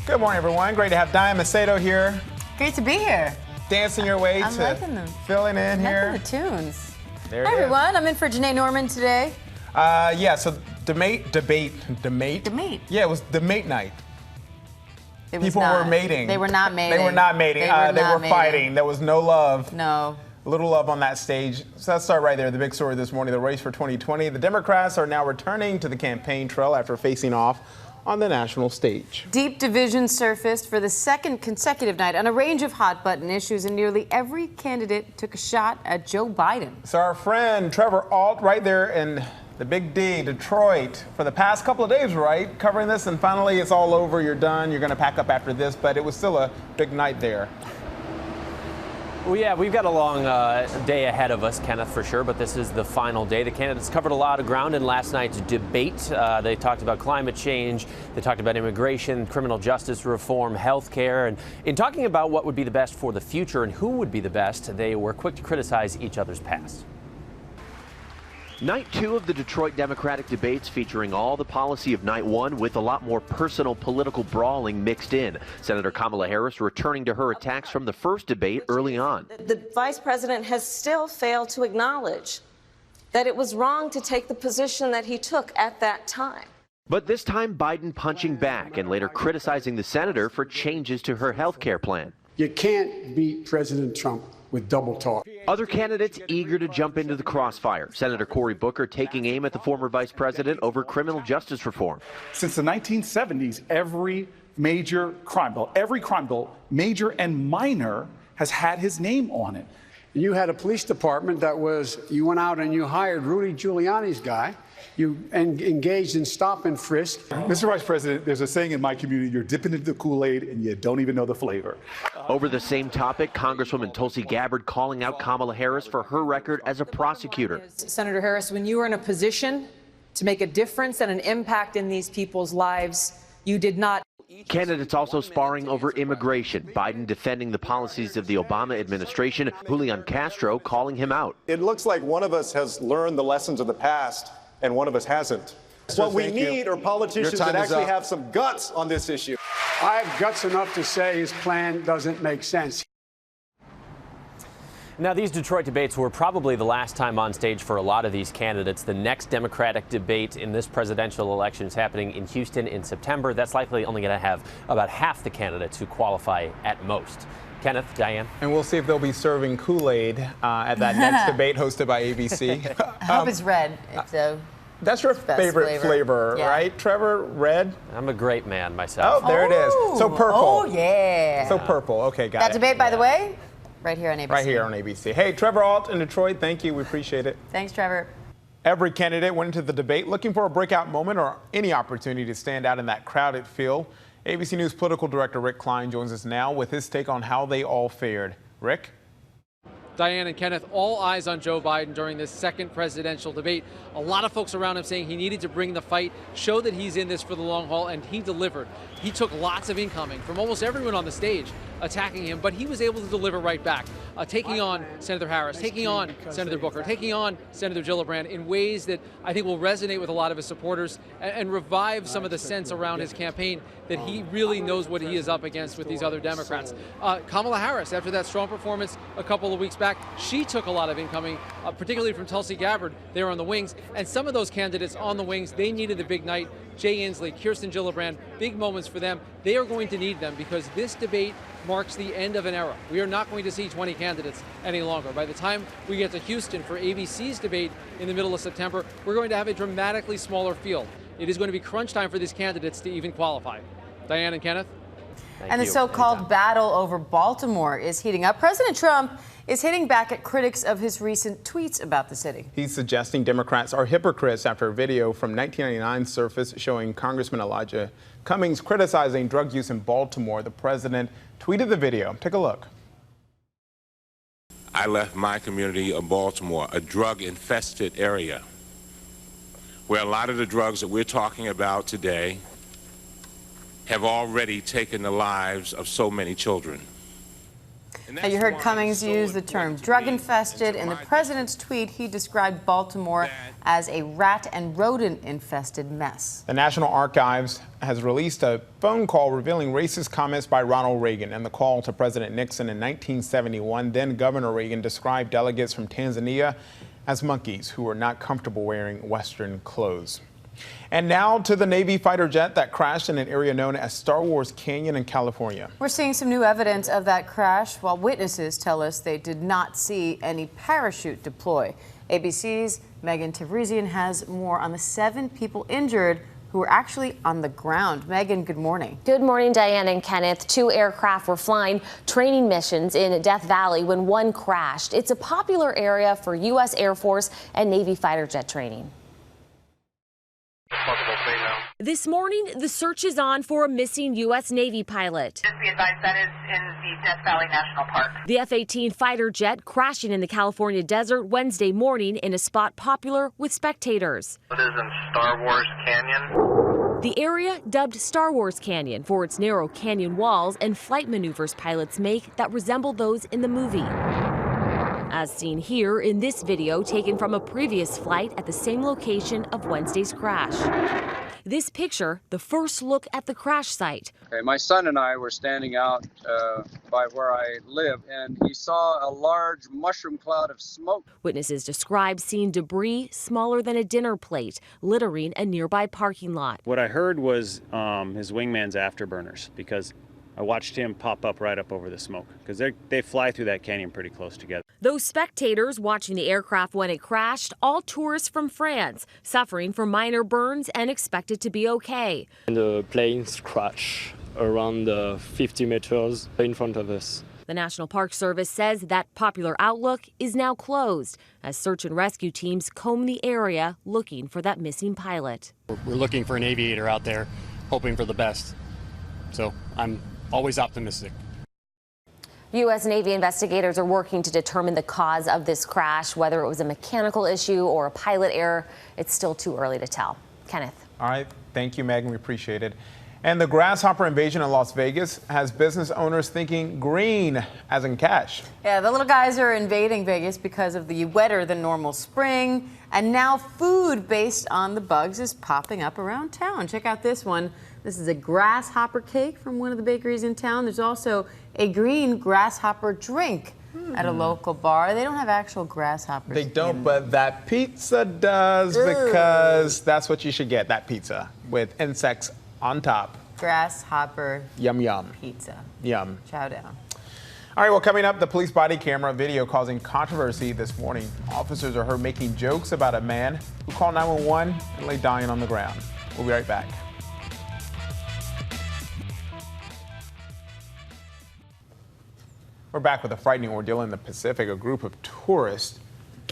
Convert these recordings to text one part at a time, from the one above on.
Good morning, everyone. Great to have Diane Macedo here. Great to be here. Dancing your way I'm to liking them. filling in here. The tunes. There Hi, it is. everyone. I'm in for Janae Norman today. So debate. Yeah, it was debate night. It was People not. were mating. They were not mating. They were not mating. They were fighting. There was no love. No. A little love on that stage. So let's start right there. The big story this morning, the race for 2020. The Democrats are now returning to the campaign trail after facing off on the national stage. Deep division surfaced for the second consecutive night on a range of hot-button issues, and nearly every candidate took a shot at Joe Biden. So our friend Trevor Alt right there in the Big D, Detroit, for the past couple of days, right? Covering this, and finally it's all over. You're done. You're going to pack up after this, but it was still a big night there. Well, yeah, we've got a long day ahead of us, Kenneth, for sure, but this is the final day. The candidates covered a lot of ground in last night's debate. They talked about climate change, they talked about immigration, criminal justice reform, health care, and in talking about what would be the best for the future and who would be the best, they were quick to criticize each other's past. Night 2 of the Detroit Democratic debates featuring all the policy of night 1 with a lot more personal political brawling mixed in. Senator Kamala Harris returning to her attacks from the first debate early on. The vice president has still failed to acknowledge that it was wrong to take the position that he took at that time. But this time Biden punching back and later criticizing the senator for changes to her health care plan. You can't beat President Trump with double talk. Other candidates eager to jump into the crossfire. Senator Cory Booker taking aim at the former vice president over criminal justice reform. Since the 1970s, every crime bill, major and minor, has had his name on it. You had a police department you went out and you hired Rudy Giuliani's guy. You engaged in stop and frisk. Mr. Vice President, there's a saying in my community, you're dipping into the Kool-Aid and you don't even know the flavor. Over the same topic, Congresswoman Tulsi Gabbard calling out Kamala Harris for her record as a prosecutor. Senator Harris, when you were in a position to make a difference and an impact in these people's lives, you did not. Candidates also sparring over immigration. Biden defending the policies of the Obama administration, Julian Castro calling him out. It looks like one of us has learned the lessons of the past and one of us hasn't. What we need are politicians that actually have some guts on this issue. I have guts enough to say his plan doesn't make sense. Now, these Detroit debates were probably the last time on stage for a lot of these candidates. The next Democratic debate in this presidential election is happening in Houston in September. That's likely only going to have about half the candidates who qualify at most. Kenneth, Diane. And we'll see if they'll be serving Kool-Aid at that next debate hosted by ABC. I hope it's red. If so, that's your favorite flavor, yeah. Right, Trevor? Red? I'm a grape man myself. Oh, there it is. So purple. Oh, yeah. So purple. Okay, got it. That debate, by the way, right here on ABC. Right here on ABC. Hey, Trevor Alt in Detroit, thank you. We appreciate it. Thanks, Trevor. Every candidate went into the debate looking for a breakout moment or any opportunity to stand out in that crowded field. ABC News political director Rick Klein joins us now with his take on how they all fared. Rick? Diane and Kenneth, all eyes on Joe Biden during this second presidential debate. A lot of folks around him saying he needed to bring the fight, show that he's in this for the long haul, and he delivered. He took lots of incoming from almost everyone on the stage attacking him, but he was able to deliver right back, taking on Senator Harris, taking on Senator Booker, taking on Senator Gillibrand in ways that I think will resonate with a lot of his supporters and revive some of the sense around his campaign that he really knows what he is up against with these other Democrats. Kamala Harris, after that strong performance a couple of weeks back, she took a lot of incoming, particularly from Tulsi Gabbard there on the wings. And some of those candidates on the wings, they needed a big night. Jay Inslee, Kirsten Gillibrand, big moments for them. They are going to need them because this debate marks the end of an era. We are not going to see 20 candidates any longer. By the time we get to Houston for ABC's debate in the middle of September, we're going to have a dramatically smaller field. It is going to be crunch time for these candidates to even qualify. Diane and Kenneth? And the so-called battle over Baltimore is heating up. President Trump is hitting back at critics of his recent tweets about the city. He's suggesting Democrats are hypocrites after a video from 1999 surfaced showing Congressman Elijah Cummings criticizing drug use in Baltimore. The president tweeted the video. Take a look. I left my community of Baltimore, a drug-infested area, where a lot of the drugs that we're talking about today have already taken the lives of so many children. Now, you heard Cummings use the term drug-infested. In the president's tweet, he described Baltimore as a rat and rodent-infested mess. The National Archives has released a phone call revealing racist comments by Ronald Reagan, and the call to President Nixon in 1971. Then Governor Reagan described delegates from Tanzania as monkeys who were not comfortable wearing Western clothes. And now to the Navy fighter jet that crashed in an area known as Star Wars Canyon in California. We're seeing some new evidence of that crash, while witnesses tell us they did not see any parachute deploy. ABC's Megan Tavrizian has more on the 7 people injured who were actually on the ground. Megan, good morning. Good morning, Diane and Kenneth. 2 aircraft were flying training missions in Death Valley when one crashed. It's a popular area for U.S. Air Force and Navy fighter jet training. This morning, the search is on for a missing U.S. Navy pilot. Just be advised that is in the Death Valley National Park. The F-18 fighter jet crashing in the California desert Wednesday morning in a spot popular with spectators. It is in Star Wars Canyon. The area dubbed Star Wars Canyon for its narrow canyon walls and flight maneuvers pilots make that resemble those in the movie. As seen here in this video taken from a previous flight at the same location of Wednesday's crash. This picture, the first look at the crash site. Okay, my son and I were standing out by where I live, and he saw a large mushroom cloud of smoke. Witnesses described seeing debris smaller than a dinner plate littering a nearby parking lot. What I heard was his wingman's afterburners, because I watched him pop up right up over the smoke, because they fly through that canyon pretty close together. Those spectators watching the aircraft when it crashed, all tourists from France, suffering from minor burns and expected to be okay. And the planes crash around 50 meters in front of us. The National Park Service says that popular outlook is now closed as search and rescue teams comb the area looking for that missing pilot. We're looking for an aviator out there, hoping for the best. So I'm always optimistic. U.S. Navy investigators are working to determine the cause of this crash, whether it was a mechanical issue or a pilot error. It's still too early to tell. Kenneth. All right. Thank you, Megan. We appreciate it. And the Grasshopper invasion in Las Vegas has business owners thinking green, as in cash. Yeah, the little guys are invading Vegas because of the wetter than normal spring. And now food based on the bugs is popping up around town. Check out this one. This is a grasshopper cake from one of the bakeries in town. There's also a green grasshopper drink at a local bar. They don't have actual grasshoppers. They don't, but that pizza does, because that's what you should get, that pizza with insects on top. Grasshopper Yum, yum. pizza. Yum. Chow down. All right, well, coming up, the police body camera video causing controversy this morning. Officers are heard making jokes about a man who called 911 and lay dying on the ground. We'll be right back. We're back with a frightening ordeal in the Pacific. A group of tourists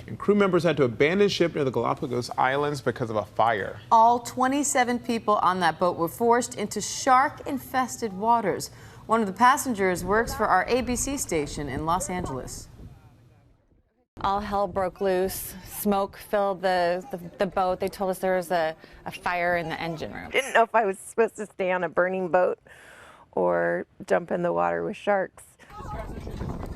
and crew members had to abandon ship near the Galapagos Islands because of a fire. All 27 people on that boat were forced into shark-infested waters. One of the passengers works for our ABC station in Los Angeles. All hell broke loose. Smoke filled the boat. They told us there was a fire in the engine room. Didn't know if I was supposed to stay on a burning boat or jump in the water with sharks.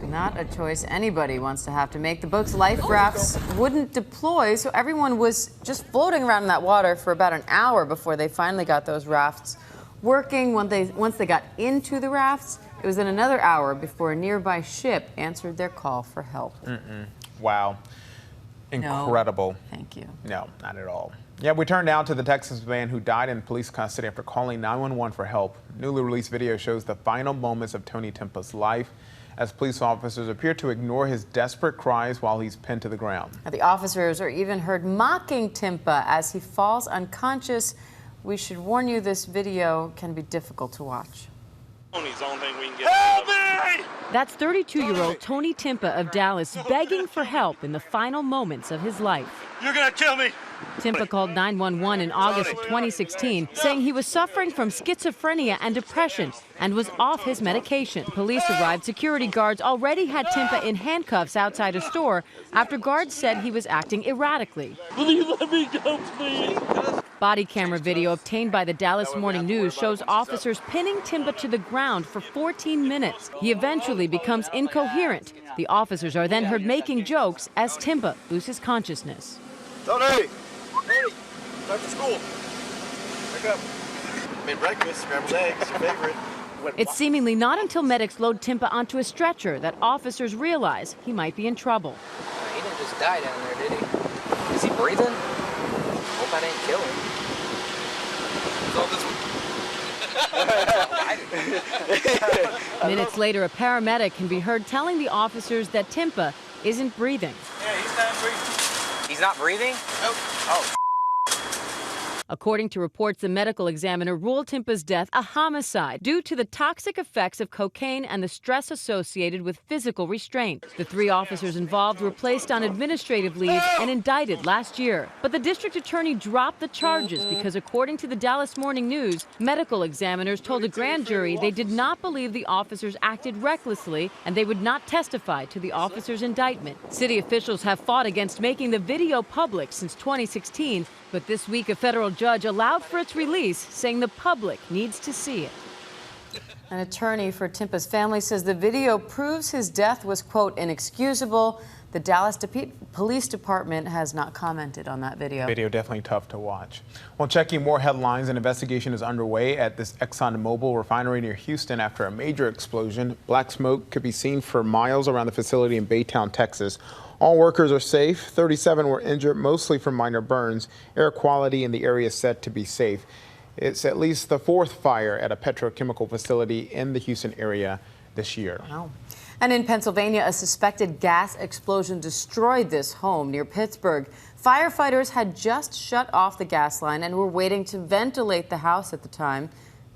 Not a choice anybody wants to have to make. The boat's life rafts wouldn't deploy, so everyone was just floating around in that water for about an hour before they finally got those rafts working. Once they got into the rafts, it was in another hour before a nearby ship answered their call for help. Wow. Incredible. No, thank you. No, not at all. Yeah, we turn now to the Texas man who died in police custody after calling 911 for help. Newly released video shows the final moments of Tony Tempa's life as police officers appear to ignore his desperate cries while he's pinned to the ground. Now, the officers are even heard mocking Tempa as he falls unconscious. We should warn you, this video can be difficult to watch. Help me! That's 32-year-old Tony Tempa of Dallas begging for help in the final moments of his life. You're gonna kill me! Tempa called 911 in August of 2016, saying he was suffering from schizophrenia and depression and was off his medication. Police arrived. Security guards already had Tempa in handcuffs outside a store after guards said he was acting erratically. Will you let me go, please? Body camera video obtained by the Dallas Morning News shows officers pinning Timba to the ground for 14 minutes. He eventually becomes incoherent. The officers are then heard making jokes as Timba loses consciousness. Tony! Tony! Time for school. Wake up. Made breakfast, scrambled eggs, your favorite. It's seemingly not until medics load Timba onto a stretcher that officers realize he might be in trouble. He didn't just die down there, did he? Is he breathing? Hope I didn't kill him. Minutes later, a paramedic can be heard telling the officers that Timba isn't breathing. Yeah, he's not breathing. He's not breathing? Nope. Oh. According to reports, the medical examiner ruled Timpa's death a homicide due to the toxic effects of cocaine and the stress associated with physical restraint. The 3 officers involved were placed on administrative leave and indicted last year. But the district attorney dropped the charges because, according to the Dallas Morning News, medical examiners told a grand jury they did not believe the officers acted recklessly and they would not testify to the officers' indictment. City officials have fought against making the video public since 2016, but this week a federal judge allowed for its release, saying the public needs to see it. An attorney for Timpa's family says the video proves his death was, quote, inexcusable. The Dallas Police Department has not commented on that video. Video definitely tough to watch. Well, checking more headlines, an investigation is underway at this ExxonMobil refinery near Houston after a major explosion. Black smoke could be seen for miles around the facility in Baytown, Texas. All workers are safe. 37 were injured, mostly from minor burns. Air quality in the area is said to be safe. It's at least the 4th fire at a petrochemical facility in the Houston area this year. Wow. And in Pennsylvania, a suspected gas explosion destroyed this home near Pittsburgh. Firefighters had just shut off the gas line and were waiting to ventilate the house at the time.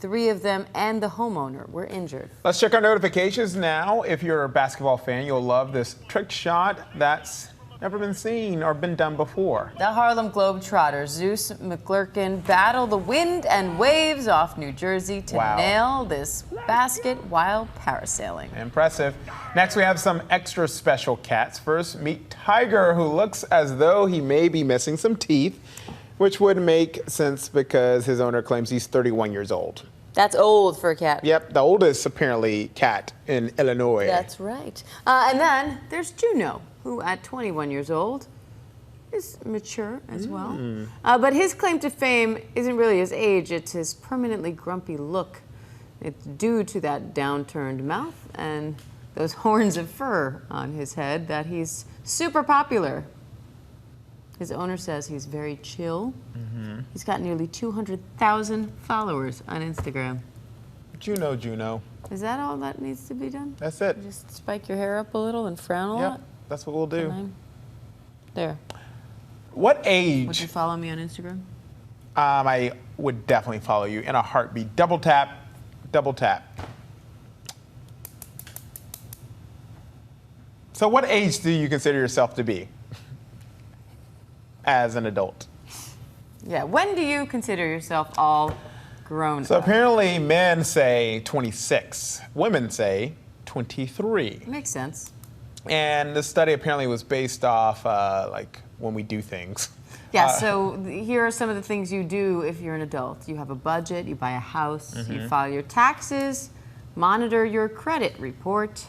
3 of them and the homeowner were injured. Let's check our notifications now. If you're a basketball fan, you'll love this trick shot that's never been seen or been done before. The Harlem Globetrotter Zeus McClurkin battled the wind and waves off New Jersey to nail this basket while parasailing. Impressive. Next, we have some extra special cats. First, meet Tiger, who looks as though he may be missing some teeth, which would make sense because his owner claims he's 31 years old. That's old for a cat. Yep, the oldest, apparently, cat in Illinois. That's right. And then there's Juno, who at 21 years old is mature as well. But his claim to fame isn't really his age, it's his permanently grumpy look. It's due to that downturned mouth and those horns of fur on his head that he's super popular. His owner says he's very chill. He's got nearly 200,000 followers on Instagram. Juno. Is that all that needs to be done? That's it. You just spike your hair up a little and frown a lot? That's what we'll do. There. What age? Would you follow me on Instagram? I would definitely follow you in a heartbeat. Double tap, double tap. So what age do you consider yourself to be as an adult? Yeah, when do you consider yourself all grown So up? apparently men say 26, women say 23. Makes sense. And the study apparently was based off like when we do things. Yeah, so here are some of the things you do if you're an adult. You have a budget, you buy a house, you file your taxes, monitor your credit report,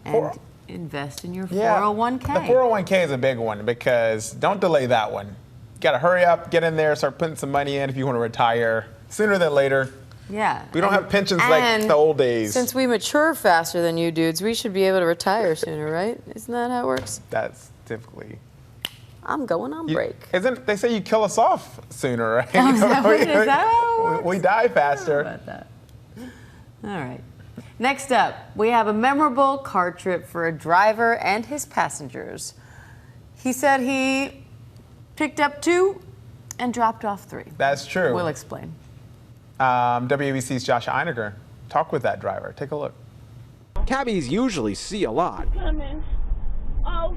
and invest in your 401k. The 401k is a big one because don't delay that one. You got to hurry up, get in there, start putting some money in if you want to retire sooner than later. Yeah. We don't have pensions like the old days. Since we mature faster than you dudes, we should be able to retire sooner, right? Isn't that how it works? That's typically. I'm going on break. Isn't they say you kill us off sooner, right? Oh, is that how it works? We die faster. About that. All right. Next up, we have a memorable car trip for a driver and his passengers. He said he picked up 2 and dropped off 3. That's true. We'll explain. WABC's Josh Einiger talked with that driver. Take a look. Cabbies usually see a lot. Coming. Oh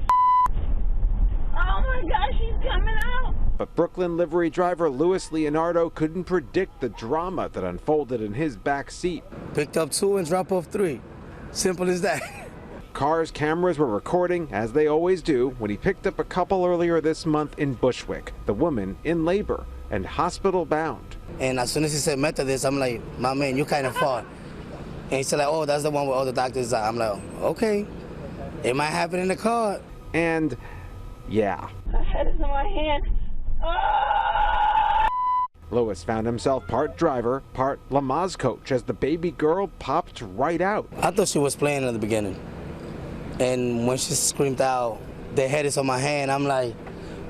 my gosh, he's coming out. But Brooklyn livery driver Louis Leonardo couldn't predict the drama that unfolded in his back seat. Picked up 2 and dropped off 3. Simple as that. Car's cameras were recording, as they always do, when he picked up a couple earlier this month in Bushwick, the woman in labor. and hospital bound. And as soon as he said Methodist, I'm like, my man, you kind of far. And he said, like, oh, that's the one where all the doctors are. I'm like, okay, it might happen in the car. And yeah. My head is in my hand. Lewis found himself part driver, part Lamaze coach as the baby girl popped right out. I thought she was playing in the beginning. And when she screamed out, the head is on my hand, I'm like,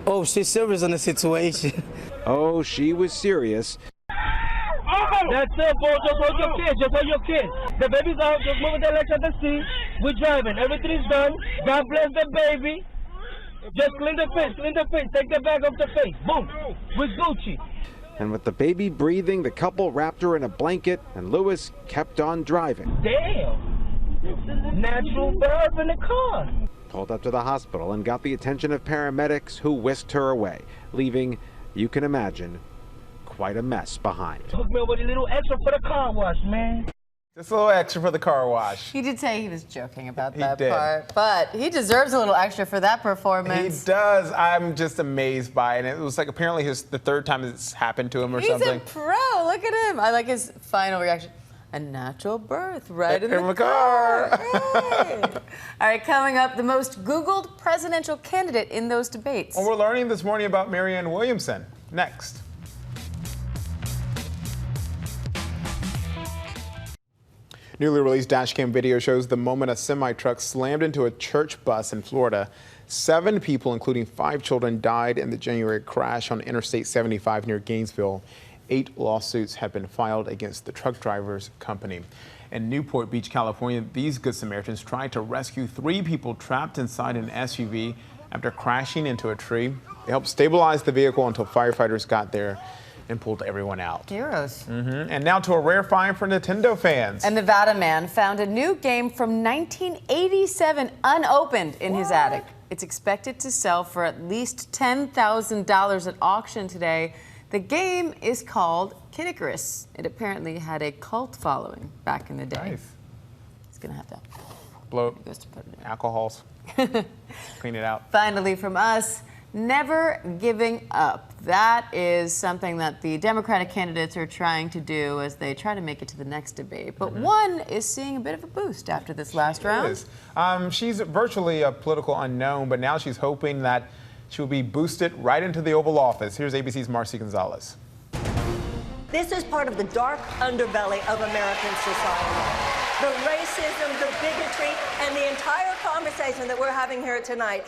oh, she's serious on the situation. Oh, she was serious. That's it, boy. Just hold your kid. Just hold your kid. The baby's out. Just move the legs at the seat. We're driving. Everything's done. God bless the baby. Just clean the face. Clean the face. Take the bag off the face. Boom. With Gucci. And with the baby breathing, the couple wrapped her in a blanket, and Lewis kept on driving. Damn. Natural birth in the car. Pulled up to the hospital and got the attention of paramedics who whisked her away, leaving, you can imagine, quite a mess behind. Hook me up with a little extra for the car wash, man. Just a little extra for the car wash. He did say he was joking about He that did. part, but he deserves a little extra for that performance. He does. I'm just amazed by it. And it was like apparently the third time it's happened to him or something. He's a pro. Look at him. I like his final reaction. A natural birth right in the car. All right, coming up, the most Googled presidential candidate in those debates. Well, we're learning this morning about Marianne Williamson. Next. Newly released dashcam video shows the moment a semi-truck slammed into a church bus in Florida. 7 people, including 5 children, died in the January crash on Interstate 75 near Gainesville. 8 lawsuits have been filed against the truck driver's company. In Newport Beach, California, these Good Samaritans tried to rescue 3 people trapped inside an SUV after crashing into a tree. They helped stabilize the vehicle until firefighters got there and pulled everyone out. Heroes. And now to a rare find for Nintendo fans. A Nevada man found a new game from 1987 unopened in his attic. It's expected to sell for at least $10,000 at auction today. The game is called Icarus. It apparently had a cult following back in the day. Nice. He's gonna have to blow alcohols. Clean it out. Finally from us, never giving up. That is something that the Democratic candidates are trying to do as they try to make it to the next debate. But one is seeing a bit of a boost after this last round. She's virtually a political unknown, but now she's hoping that she will be boosted right into the Oval Office. Here's ABC's Marcy Gonzalez. This is part of the dark underbelly of American society. The racism, the bigotry, and the entire conversation that we're having here tonight.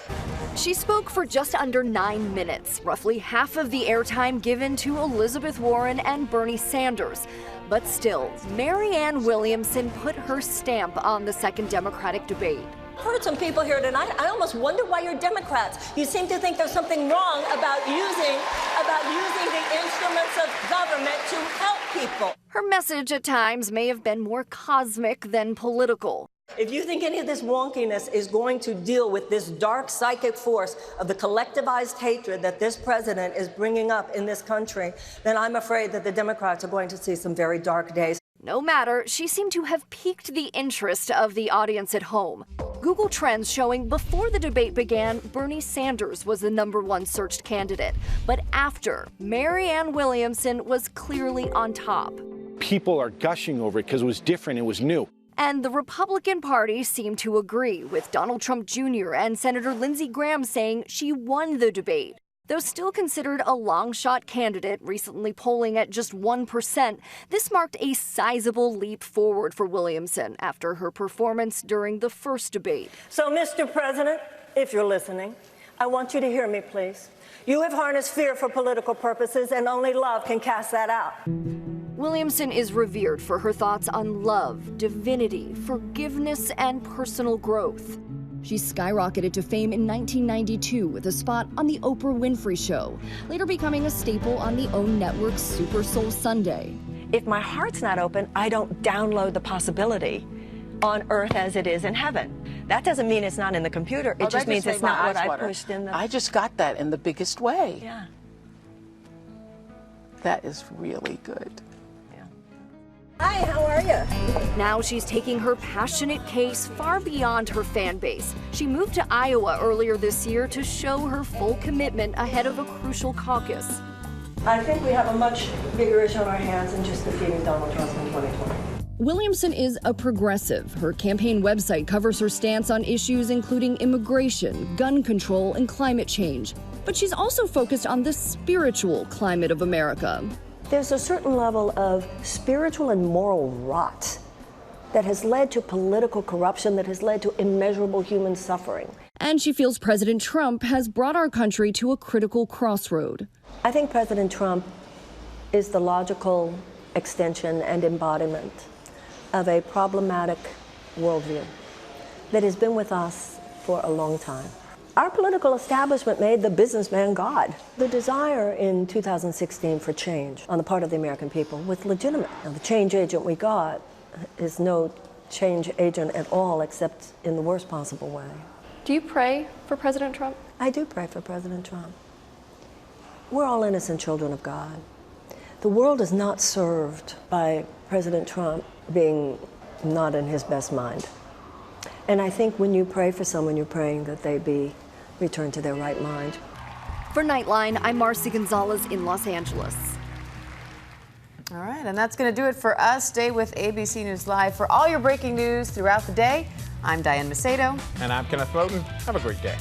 She spoke for just under 9 minutes, roughly half of the airtime given to Elizabeth Warren and Bernie Sanders. But still, Marianne Williamson put her stamp on the second Democratic debate. Heard some people here tonight. I almost wonder why you're Democrats. You seem to think there's something wrong about using the instruments of government to help people. Her message at times may have been more cosmic than political. If you think any of this wonkiness is going to deal with this dark psychic force of the collectivized hatred that this president is bringing up in this country, then I'm afraid that the Democrats are going to see some very dark days. No matter, she seemed to have piqued the interest of the audience at home. Google Trends showing before the debate began, Bernie Sanders was the #1 searched candidate. But after, Marianne Williamson was clearly on top. People are gushing over it because it was different, it was new. And the Republican Party seemed to agree, with Donald Trump Jr. and Senator Lindsey Graham saying she won the debate. Though still considered a long-shot candidate, recently polling at just 1%, this marked a sizable leap forward for Williamson after her performance during the first debate. So, Mr. President, if you're listening, I want you to hear me, please. You have harnessed fear for political purposes, and only love can cast that out. Williamson is revered for her thoughts on love, divinity, forgiveness, and personal growth. She skyrocketed to fame in 1992 with a spot on The Oprah Winfrey Show, later becoming a staple on the OWN network's Super Soul Sunday. If my heart's not open, I don't download the possibility on earth as it is in heaven. That doesn't mean it's not in the computer. It just means it's not what I pushed in the... I just got that in the biggest way. Yeah. That is really good. Hi, how are you? Now she's taking her passionate case far beyond her fan base. She moved to Iowa earlier this year to show her full commitment ahead of a crucial caucus. I think we have a much bigger issue on our hands than just defeating Donald Trump in 2020. Williamson is a progressive. Her campaign website covers her stance on issues including immigration, gun control, and climate change. But she's also focused on the spiritual climate of America. There's a certain level of spiritual and moral rot that has led to political corruption, that has led to immeasurable human suffering. And she feels President Trump has brought our country to a critical crossroad. I think President Trump is the logical extension and embodiment of a problematic worldview that has been with us for a long time. Our political establishment made the businessman God. The desire in 2016 for change on the part of the American people was legitimate. Now, the change agent we got is no change agent at all, except in the worst possible way. Do you pray for President Trump? I do pray for President Trump. We're all innocent children of God. The world is not served by President Trump being not in his best mind. And I think when you pray for someone, you're praying that they be returned to their right mind. For Nightline, I'm Marcy Gonzalez in Los Angeles. All right, and that's going to do it for us. Stay with ABC News Live for all your breaking news throughout the day. I'm Diane Macedo. And I'm Kenneth Moten. Have a great day.